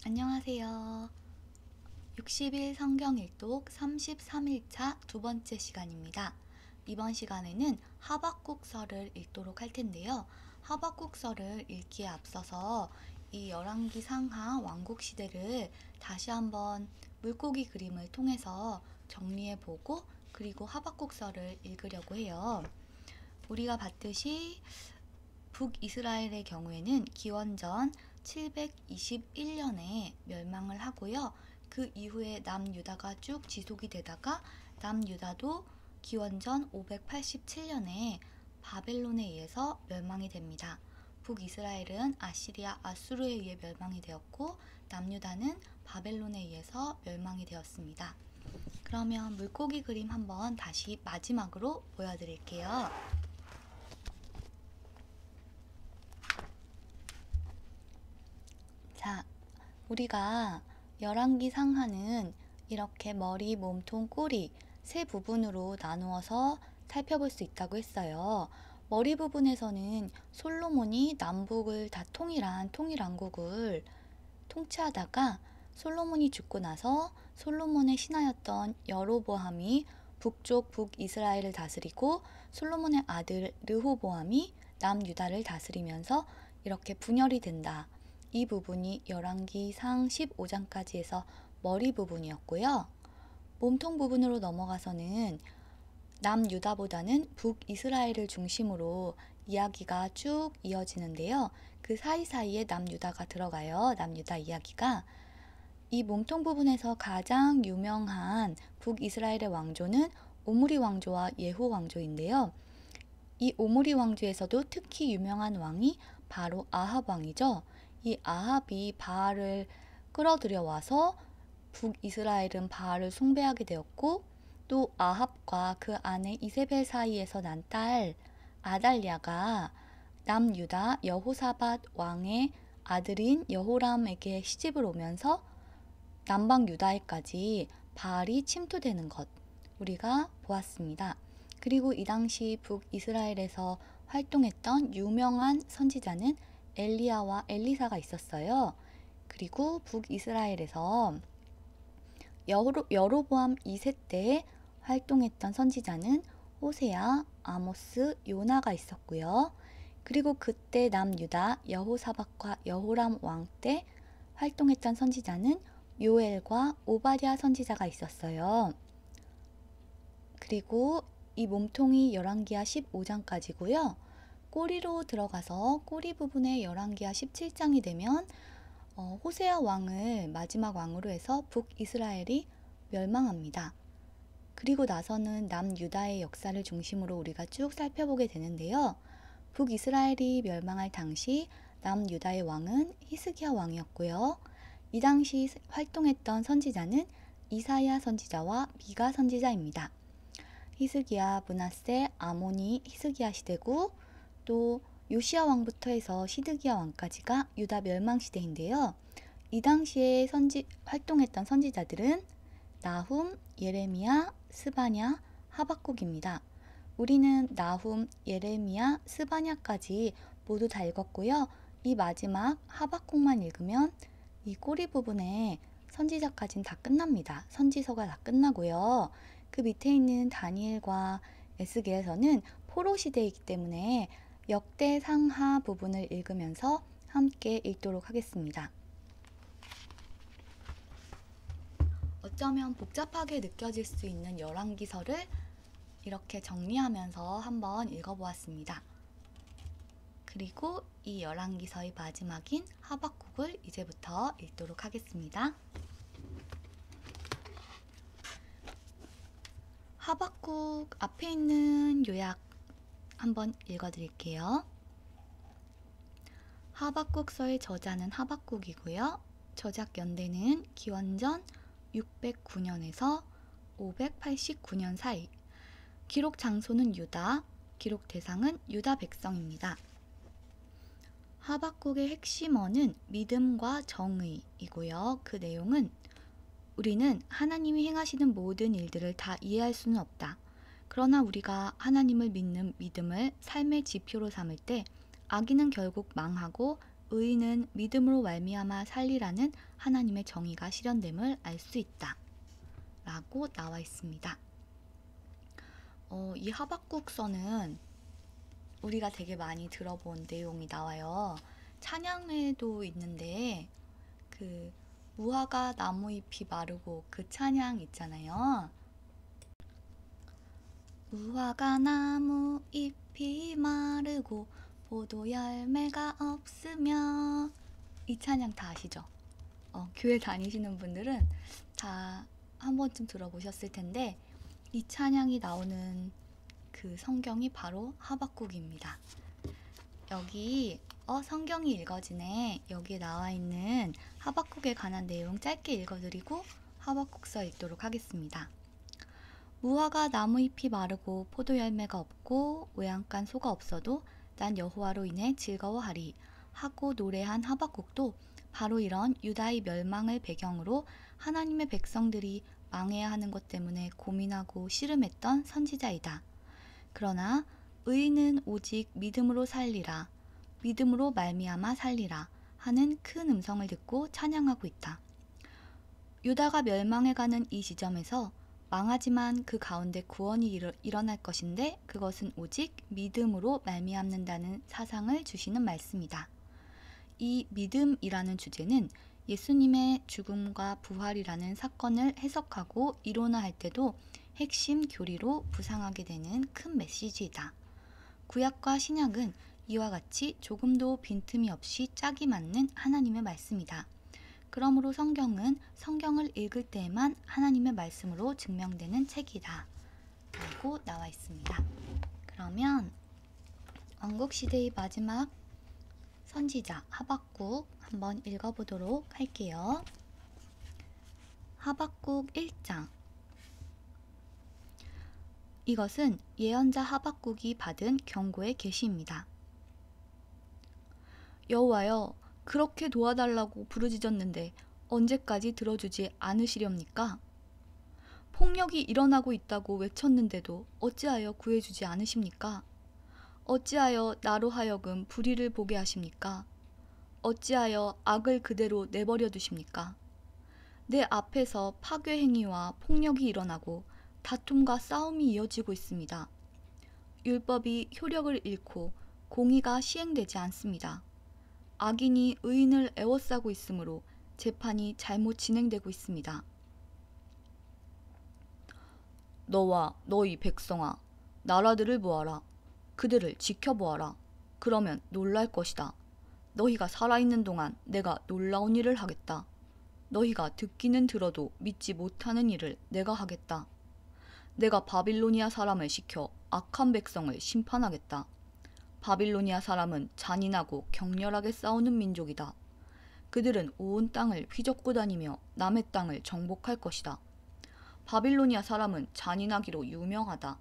안녕하세요. 60일 성경 일독 33일차 두 번째 시간입니다. 이번 시간에는 하박국서를 읽도록 할 텐데요. 하박국서를 읽기에 앞서서 이 열왕기 상하 왕국 시대를 다시 한번 물고기 그림을 통해서 정리해 보고 그리고 하박국서를 읽으려고 해요. 우리가 봤듯이 북이스라엘의 경우에는 기원전 721년에 멸망을 하고요. 그 이후에 남유다가 쭉 지속이 되다가 남유다도 기원전 587년에 바벨론에 의해서 멸망이 됩니다. 북이스라엘은 아시리아 아수르에 의해 멸망이 되었고 남유다는 바벨론에 의해서 멸망이 되었습니다. 그러면 물고기 그림 한번 다시 마지막으로 보여드릴게요. 자, 우리가 열왕기 상하는 이렇게 머리, 몸통, 꼬리 세 부분으로 나누어서 살펴볼 수 있다고 했어요. 머리 부분에서는 솔로몬이 남북을 다 통일한 통일왕국을 통치하다가 솔로몬이 죽고 나서 솔로몬의 신하였던 여로보암이 북쪽 북이스라엘을 다스리고 솔로몬의 아들 르호보암이 남유다를 다스리면서 이렇게 분열이 된다. 이 부분이 열왕기 상 15장까지 해서 머리 부분이었고요. 몸통 부분으로 넘어가서는 남유다보다는 북이스라엘을 중심으로 이야기가 쭉 이어지는데요. 그 사이사이에 남유다가 들어가요. 남유다 이야기가. 이 몸통 부분에서 가장 유명한 북이스라엘의 왕조는 오므리 왕조와 예후 왕조인데요. 이 오므리 왕조에서도 특히 유명한 왕이 바로 아합 왕이죠. 이 아합이 바알을 끌어들여 와서 북이스라엘은 바알을 숭배하게 되었고 또 아합과 그 아내 이세벨 사이에서 난 딸 아달랴가 남유다 여호사밧 왕의 아들인 여호람에게 시집을 오면서 남방 유다에까지 바알이 침투되는 것 우리가 보았습니다. 그리고 이 당시 북이스라엘에서 활동했던 유명한 선지자는 엘리야와 엘리사가 있었어요. 그리고 북이스라엘에서 여로보암 2세 때 활동했던 선지자는 호세아, 아모스, 요나가 있었고요. 그리고 그때 남유다 여호사밧과 여호람 왕 때 활동했던 선지자는 요엘과 오바댜 선지자가 있었어요. 그리고 이 몸통이 열왕기하 15장까지고요. 꼬리로 들어가서 꼬리 부분의 열왕기하 17장이 되면 호세아 왕을 마지막 왕으로 해서 북이스라엘이 멸망합니다. 그리고 나서는 남유다의 역사를 중심으로 우리가 쭉 살펴보게 되는데요. 북이스라엘이 멸망할 당시 남유다의 왕은 히스기야 왕이었고요. 이 당시 활동했던 선지자는 이사야 선지자와 미가 선지자입니다. 히스기야, 므낫세, 아모니, 히스기야 시대고 또 요시야 왕부터 해서 시드기야 왕까지가 유다 멸망 시대인데요. 이 당시에 활동했던 선지자들은 나훔, 예레미야, 스바냐, 하박국입니다. 우리는 나훔, 예레미야, 스바냐까지 모두 다 읽었고요. 이 마지막 하박국만 읽으면 이 꼬리 부분에 선지자까지는 다 끝납니다. 선지서가 다 끝나고요. 그 밑에 있는 다니엘과 에스겔서는 포로 시대이기 때문에 역대 상하 부분을 읽으면서 함께 읽도록 하겠습니다. 어쩌면 복잡하게 느껴질 수 있는 열왕기서를 이렇게 정리하면서 한번 읽어보았습니다. 그리고 이 열왕기서의 마지막인 하박국을 이제부터 읽도록 하겠습니다. 하박국 앞에 있는 요약 한번 읽어드릴게요. 하박국서의 저자는 하박국이고요. 저작 연대는 기원전 609년에서 589년 사이. 기록 장소는 유다, 기록 대상은 유다 백성입니다. 하박국의 핵심어는 믿음과 정의이고요. 그 내용은 우리는 하나님이 행하시는 모든 일들을 다 이해할 수는 없다. 그러나 우리가 하나님을 믿는 믿음을 삶의 지표로 삼을 때 악인은 결국 망하고 의인은 믿음으로 말미암아 살리라는 하나님의 정의가 실현됨을 알 수 있다 라고 나와 있습니다. 이 하박국서는 우리가 되게 많이 들어본 내용이 나와요. 찬양에도 있는데 그 무화과 나무 잎이 마르고 그 찬양 있잖아요. 무화과 나무 잎이 마르고 포도 열매가 없으며, 이 찬양 다 아시죠? 교회 다니시는 분들은 다 한 번쯤 들어보셨을 텐데, 이 찬양이 나오는 그 성경이 바로 하박국입니다. 여기 성경이 읽어지네. 여기에 나와 있는 하박국에 관한 내용 짧게 읽어드리고 하박국서 읽도록 하겠습니다. 무화과 나무 잎이 마르고 포도 열매가 없고 외양간 소가 없어도 난 여호와로 인해 즐거워하리 하고 노래한 하박국도 바로 이런 유다의 멸망을 배경으로 하나님의 백성들이 망해야 하는 것 때문에 고민하고 씨름했던 선지자이다. 그러나 의인은 오직 믿음으로 살리라, 믿음으로 말미암아 살리라 하는 큰 음성을 듣고 찬양하고 있다. 유다가 멸망해가는 이 지점에서 망하지만 그 가운데 구원이 일어날 것인데 그것은 오직 믿음으로 말미암는다는 사상을 주시는 말씀이다. 이 믿음이라는 주제는 예수님의 죽음과 부활이라는 사건을 해석하고 이론화할 때도 핵심 교리로 부상하게 되는 큰 메시지이다. 구약과 신약은 이와 같이 조금도 빈틈이 없이 짝이 맞는 하나님의 말씀이다. 그러므로 성경은 성경을 읽을 때에만 하나님의 말씀으로 증명되는 책이다 라고 나와 있습니다. 그러면 왕국시대의 마지막 선지자 하박국 한번 읽어보도록 할게요. 하박국 1장. 이것은 예언자 하박국이 받은 경고의 계시입니다. 여호와여, 그렇게 도와달라고 부르짖었는데 언제까지 들어주지 않으시렵니까? 폭력이 일어나고 있다고 외쳤는데도 어찌하여 구해주지 않으십니까? 어찌하여 나로 하여금 불의를 보게 하십니까? 어찌하여 악을 그대로 내버려 두십니까? 내 앞에서 파괴 행위와 폭력이 일어나고 다툼과 싸움이 이어지고 있습니다. 율법이 효력을 잃고 공의가 시행되지 않습니다. 악인이 의인을 애워싸고 있으므로 재판이 잘못 진행되고 있습니다. 너와 너희 백성아, 나라들을 보아라. 그들을 지켜보아라. 그러면 놀랄 것이다. 너희가 살아있는 동안 내가 놀라운 일을 하겠다. 너희가 듣기는 들어도 믿지 못하는 일을 내가 하겠다. 내가 바빌로니아 사람을 시켜 악한 백성을 심판하겠다. 바빌로니아 사람은 잔인하고 격렬하게 싸우는 민족이다. 그들은 온 땅을 휘젓고 다니며 남의 땅을 정복할 것이다. 바빌로니아 사람은 잔인하기로 유명하다.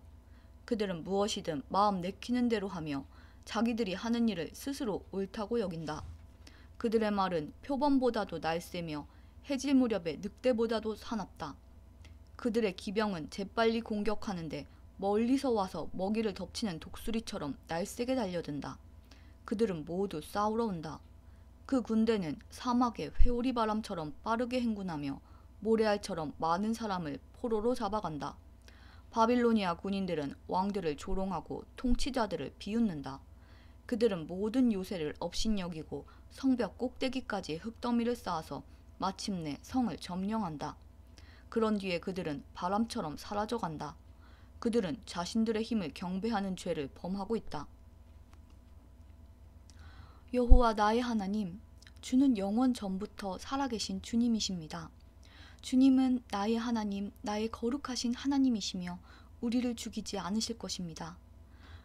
그들은 무엇이든 마음 내키는 대로 하며 자기들이 하는 일을 스스로 옳다고 여긴다. 그들의 말은 표범보다도 날쌔며 해질 무렵의 늑대보다도 사납다. 그들의 기병은 재빨리 공격하는데 멀리서 와서 먹이를 덮치는 독수리처럼 날쌔게 달려든다. 그들은 모두 싸우러 온다. 그 군대는 사막의 회오리 바람처럼 빠르게 행군하며 모래알처럼 많은 사람을 포로로 잡아간다. 바빌로니아 군인들은 왕들을 조롱하고 통치자들을 비웃는다. 그들은 모든 요새를 업신여기고 성벽 꼭대기까지 흙더미를 쌓아서 마침내 성을 점령한다. 그런 뒤에 그들은 바람처럼 사라져간다. 그들은 자신들의 힘을 경배하는 죄를 범하고 있다. 여호와 나의 하나님, 주는 영원 전부터 살아계신 주님이십니다. 주님은 나의 하나님, 나의 거룩하신 하나님이시며 우리를 죽이지 않으실 것입니다.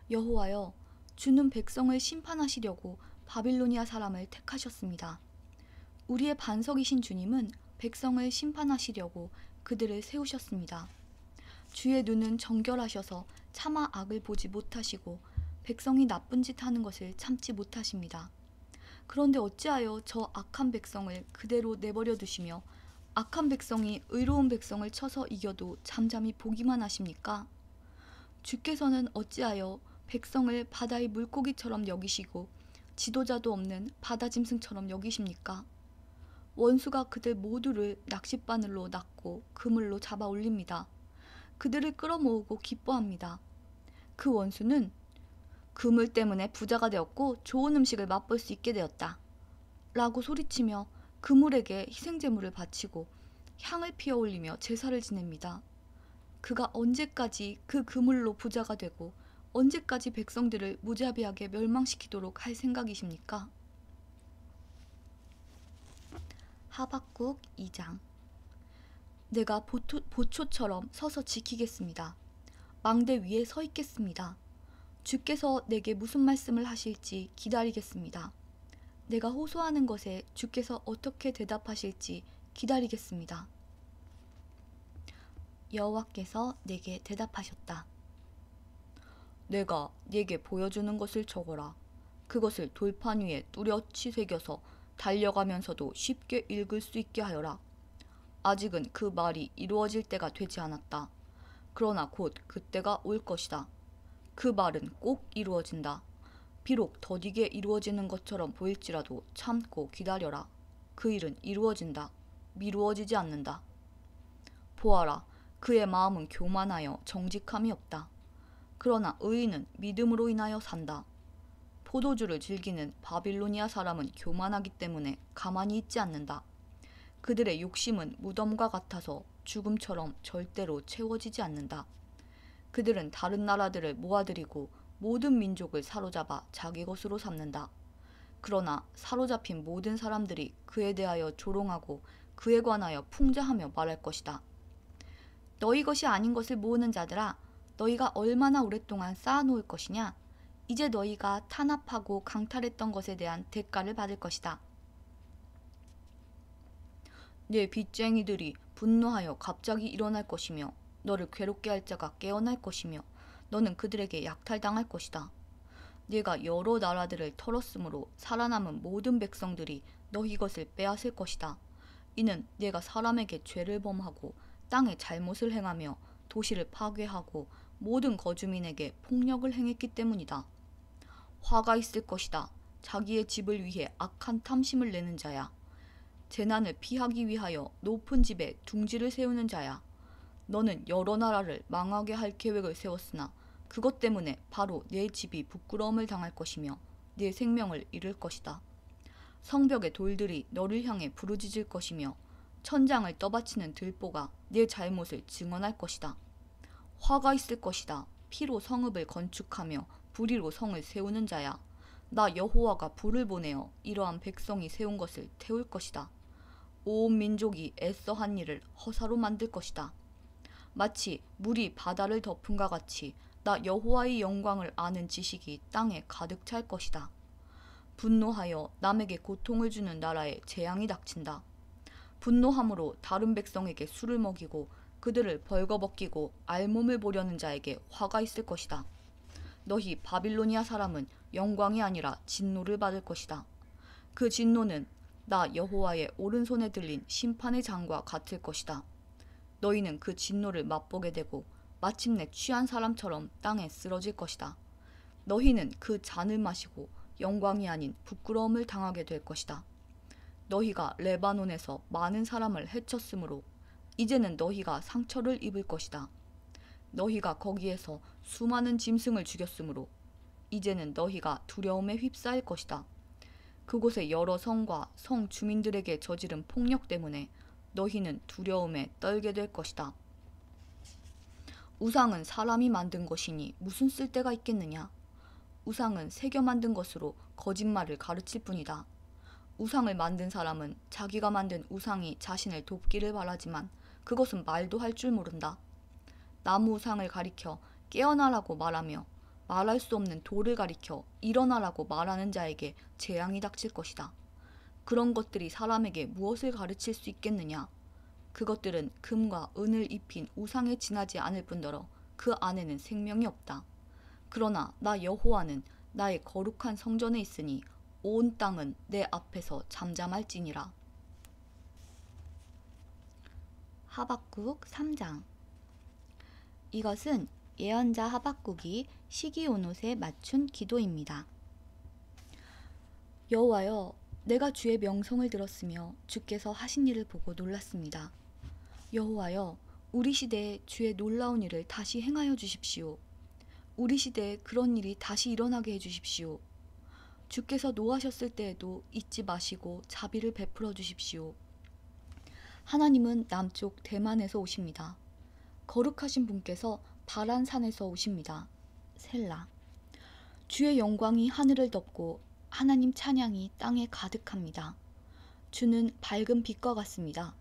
여호와여, 주는 백성을 심판하시려고 바빌로니아 사람을 택하셨습니다. 우리의 반석이신 주님은 백성을 심판하시려고 그들을 세우셨습니다. 주의 눈은 정결하셔서 차마 악을 보지 못하시고 백성이 나쁜 짓 하는 것을 참지 못하십니다. 그런데 어찌하여 저 악한 백성을 그대로 내버려 두시며 악한 백성이 의로운 백성을 쳐서 이겨도 잠잠히 보기만 하십니까? 주께서는 어찌하여 백성을 바다의 물고기처럼 여기시고 지도자도 없는 바다짐승처럼 여기십니까? 원수가 그들 모두를 낚싯바늘로 낚고 그물로 잡아 올립니다. 그들을 끌어모으고 기뻐합니다. 그 원수는 그물 때문에 부자가 되었고 좋은 음식을 맛볼 수 있게 되었다 라고 소리치며 그물에게 희생제물을 바치고 향을 피워 올리며 제사를 지냅니다. 그가 언제까지 그 그물로 부자가 되고 언제까지 백성들을 무자비하게 멸망시키도록 할 생각이십니까? 하박국 2장. 내가 보초처럼 서서 지키겠습니다. 망대 위에 서 있겠습니다. 주께서 내게 무슨 말씀을 하실지 기다리겠습니다. 내가 호소하는 것에 주께서 어떻게 대답하실지 기다리겠습니다. 여호와께서 내게 대답하셨다. 내가 네게 보여주는 것을 적어라. 그것을 돌판 위에 뚜렷이 새겨서 달려가면서도 쉽게 읽을 수 있게 하여라. 아직은 그 말이 이루어질 때가 되지 않았다. 그러나 곧 그때가 올 것이다. 그 말은 꼭 이루어진다. 비록 더디게 이루어지는 것처럼 보일지라도 참고 기다려라. 그 일은 이루어진다. 미루어지지 않는다. 보아라. 그의 마음은 교만하여 정직함이 없다. 그러나 의인은 믿음으로 인하여 산다. 포도주를 즐기는 바빌로니아 사람은 교만하기 때문에 가만히 있지 않는다. 그들의 욕심은 무덤과 같아서 죽음처럼 절대로 채워지지 않는다. 그들은 다른 나라들을 모아들이고 모든 민족을 사로잡아 자기 것으로 삼는다. 그러나 사로잡힌 모든 사람들이 그에 대하여 조롱하고 그에 관하여 풍자하며 말할 것이다. 너희 것이 아닌 것을 모으는 자들아, 너희가 얼마나 오랫동안 쌓아놓을 것이냐? 이제 너희가 탄압하고 강탈했던 것에 대한 대가를 받을 것이다. 네 빚쟁이들이 분노하여 갑자기 일어날 것이며 너를 괴롭게 할 자가 깨어날 것이며 너는 그들에게 약탈당할 것이다. 네가 여러 나라들을 털었으므로 살아남은 모든 백성들이 너희 것을 빼앗을 것이다. 이는 네가 사람에게 죄를 범하고 땅에 잘못을 행하며 도시를 파괴하고 모든 거주민에게 폭력을 행했기 때문이다. 화가 있을 것이다. 자기의 집을 위해 악한 탐심을 내는 자야. 재난을 피하기 위하여 높은 집에 둥지를 세우는 자야. 너는 여러 나라를 망하게 할 계획을 세웠으나 그것 때문에 바로 네 집이 부끄러움을 당할 것이며 네 생명을 잃을 것이다. 성벽의 돌들이 너를 향해 부르짖을 것이며 천장을 떠받치는 들보가 네 잘못을 증언할 것이다. 화가 있을 것이다. 피로 성읍을 건축하며 불의로 성을 세우는 자야. 나 여호와가 불을 보내어 이러한 백성이 세운 것을 태울 것이다. 온 민족이 애써 한 일을 허사로 만들 것이다. 마치 물이 바다를 덮음과 같이 나 여호와의 영광을 아는 지식이 땅에 가득 찰 것이다. 분노하여 남에게 고통을 주는 나라에 재앙이 닥친다. 분노함으로 다른 백성에게 술을 먹이고 그들을 벌거벗기고 알몸을 보려는 자에게 화가 있을 것이다. 너희 바빌로니아 사람은 영광이 아니라 진노를 받을 것이다. 그 진노는 나 여호와의 오른손에 들린 심판의 장과 같을 것이다. 너희는 그 진노를 맛보게 되고 마침내 취한 사람처럼 땅에 쓰러질 것이다. 너희는 그 잔을 마시고 영광이 아닌 부끄러움을 당하게 될 것이다. 너희가 레바논에서 많은 사람을 해쳤으므로 이제는 너희가 상처를 입을 것이다. 너희가 거기에서 수많은 짐승을 죽였으므로 이제는 너희가 두려움에 휩싸일 것이다. 그곳의 여러 성과 성 주민들에게 저지른 폭력 때문에 너희는 두려움에 떨게 될 것이다. 우상은 사람이 만든 것이니 무슨 쓸데가 있겠느냐? 우상은 새겨 만든 것으로 거짓말을 가르칠 뿐이다. 우상을 만든 사람은 자기가 만든 우상이 자신을 돕기를 바라지만 그것은 말도 할 줄 모른다. 나무 우상을 가리켜 깨어나라고 말하며 말할 수 없는 돌을 가리켜 일어나라고 말하는 자에게 재앙이 닥칠 것이다. 그런 것들이 사람에게 무엇을 가르칠 수 있겠느냐? 그것들은 금과 은을 입힌 우상에 지나지 않을 뿐더러 그 안에는 생명이 없다. 그러나 나 여호와는 나의 거룩한 성전에 있으니 온 땅은 내 앞에서 잠잠할지니라. 하박국 3장. 이것은 예언자 하박국이 시기온옷에 맞춘 기도입니다. 여호와여, 내가 주의 명성을 들었으며 주께서 하신 일을 보고 놀랐습니다. 여호와여, 우리 시대에 주의 놀라운 일을 다시 행하여 주십시오. 우리 시대에 그런 일이 다시 일어나게 해주십시오. 주께서 노하셨을 때에도 잊지 마시고 자비를 베풀어 주십시오. 하나님은 남쪽 대만에서 오십니다. 거룩하신 분께서 바란산에서 오십니다. 셀라. 주의 영광이 하늘을 덮고 하나님 찬양이 땅에 가득합니다. 주는 밝은 빛과 같습니다.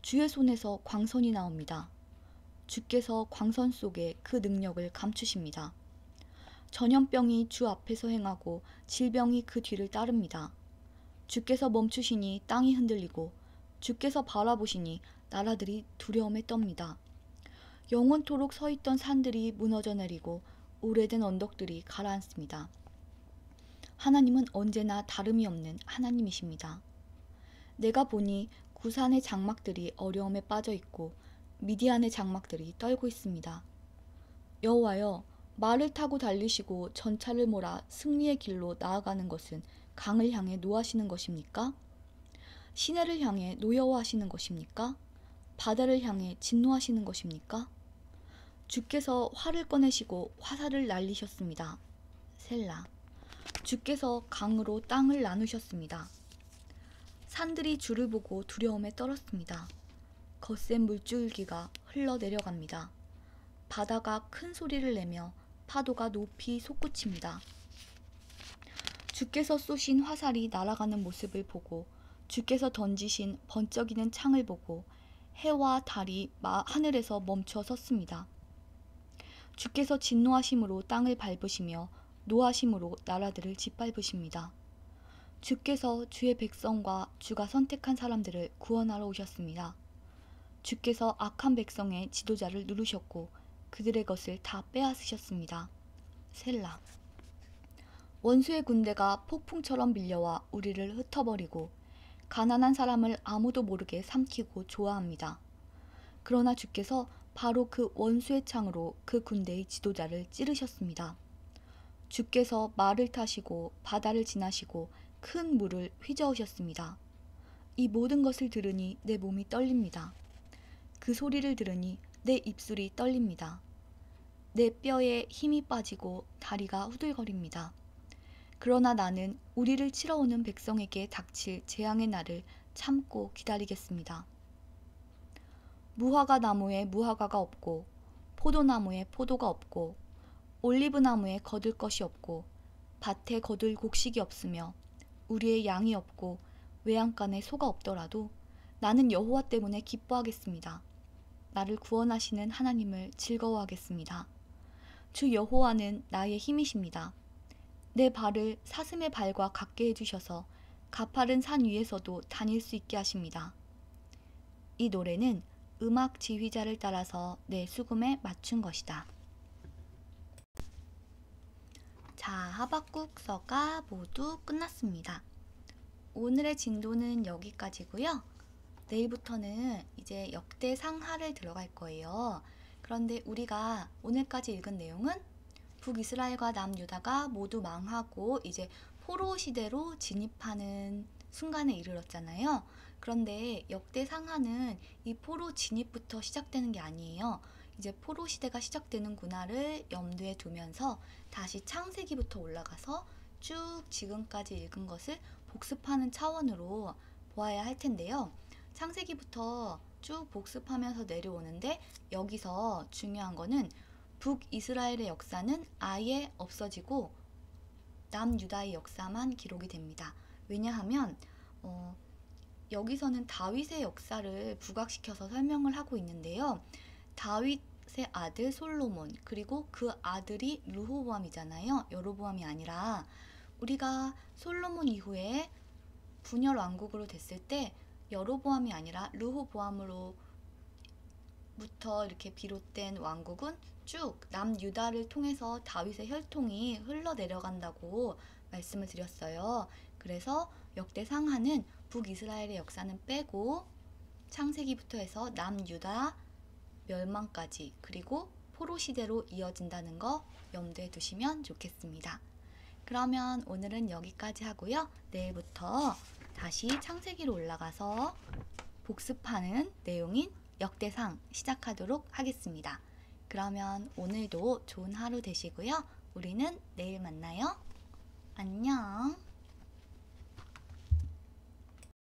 주의 손에서 광선이 나옵니다. 주께서 광선 속에 그 능력을 감추십니다. 전염병이 주 앞에서 행하고 질병이 그 뒤를 따릅니다. 주께서 멈추시니 땅이 흔들리고 주께서 바라보시니 나라들이 두려움에 떱니다. 영원토록 서 있던 산들이 무너져 내리고 오래된 언덕들이 가라앉습니다. 하나님은 언제나 다름이 없는 하나님이십니다. 내가 보니 구산의 장막들이 어려움에 빠져 있고 미디안의 장막들이 떨고 있습니다. 여호와여, 말을 타고 달리시고 전차를 몰아 승리의 길로 나아가는 것은 강을 향해 노하시는 것입니까? 시내를 향해 노여워하시는 것입니까? 바다를 향해 진노하시는 것입니까? 주께서 활을 꺼내시고 화살을 날리셨습니다. 셀라. 주께서 강으로 땅을 나누셨습니다. 산들이 주를 보고 두려움에 떨었습니다. 거센 물줄기가 흘러내려갑니다. 바다가 큰 소리를 내며 파도가 높이 솟구칩니다. 주께서 쏘신 화살이 날아가는 모습을 보고 주께서 던지신 번쩍이는 창을 보고 해와 달이 하늘에서 멈춰 섰습니다. 주께서 진노하심으로 땅을 밟으시며 노하심으로 나라들을 짓밟으십니다. 주께서 주의 백성과 주가 선택한 사람들을 구원하러 오셨습니다. 주께서 악한 백성의 지도자를 누르셨고 그들의 것을 다 빼앗으셨습니다. 셀라. 원수의 군대가 폭풍처럼 밀려와 우리를 흩어버리고 가난한 사람을 아무도 모르게 삼키고 좋아합니다. 그러나 주께서 바로 그 원수의 창으로 그 군대의 지도자를 찌르셨습니다. 주께서 말을 타시고 바다를 지나시고 큰 물을 휘저으셨습니다. 이 모든 것을 들으니 내 몸이 떨립니다. 그 소리를 들으니 내 입술이 떨립니다. 내 뼈에 힘이 빠지고 다리가 후들거립니다. 그러나 나는 우리를 치러 오는 백성에게 닥칠 재앙의 날을 참고 기다리겠습니다. 무화과 나무에 무화과가 없고 포도나무에 포도가 없고 올리브나무에 거둘 것이 없고 밭에 거둘 곡식이 없으며 우리의 양이 없고 외양간에 소가 없더라도 나는 여호와 때문에 기뻐하겠습니다. 나를 구원하시는 하나님을 즐거워하겠습니다. 주 여호와는 나의 힘이십니다. 내 발을 사슴의 발과 같게 해주셔서 가파른 산 위에서도 다닐 수 있게 하십니다. 이 노래는 음악 지휘자를 따라서 내 수금에 맞춘 것이다. 자, 하박국서가 모두 끝났습니다. 오늘의 진도는 여기까지고요. 내일부터는 이제 역대상하를 들어갈 거예요. 그런데 우리가 오늘까지 읽은 내용은 북이스라엘과 남유다가 모두 망하고 이제 포로 시대로 진입하는 순간에 이르렀잖아요. 그런데 역대상하는 이 포로 진입부터 시작되는 게 아니에요. 이제 포로 시대가 시작되는구나를 염두에 두면서 다시 창세기부터 올라가서 쭉 지금까지 읽은 것을 복습하는 차원으로 보아야 할 텐데요. 창세기부터 쭉 복습하면서 내려오는데 여기서 중요한 거는 북이스라엘의 역사는 아예 없어지고 남유다의 역사만 기록이 됩니다. 왜냐하면 여기서는 다윗의 역사를 부각시켜서 설명을 하고 있는데요. 다윗의 아들 솔로몬 그리고 그 아들이 르호보암이잖아요. 여로보암이 아니라 우리가 솔로몬 이후에 분열 왕국으로 됐을 때 여로보암이 아니라 르호보암으로부터 이렇게 비롯된 왕국은 쭉 남유다를 통해서 다윗의 혈통이 흘러내려간다고 말씀을 드렸어요. 그래서 역대상하는 북이스라엘의 역사는 빼고 창세기부터 해서 남유다 멸망까지 그리고 포로 시대로 이어진다는 거 염두에 두시면 좋겠습니다. 그러면 오늘은 여기까지 하고요. 내일부터 다시 창세기로 올라가서 복습하는 내용인 역대상 시작하도록 하겠습니다. 그러면 오늘도 좋은 하루 되시고요. 우리는 내일 만나요.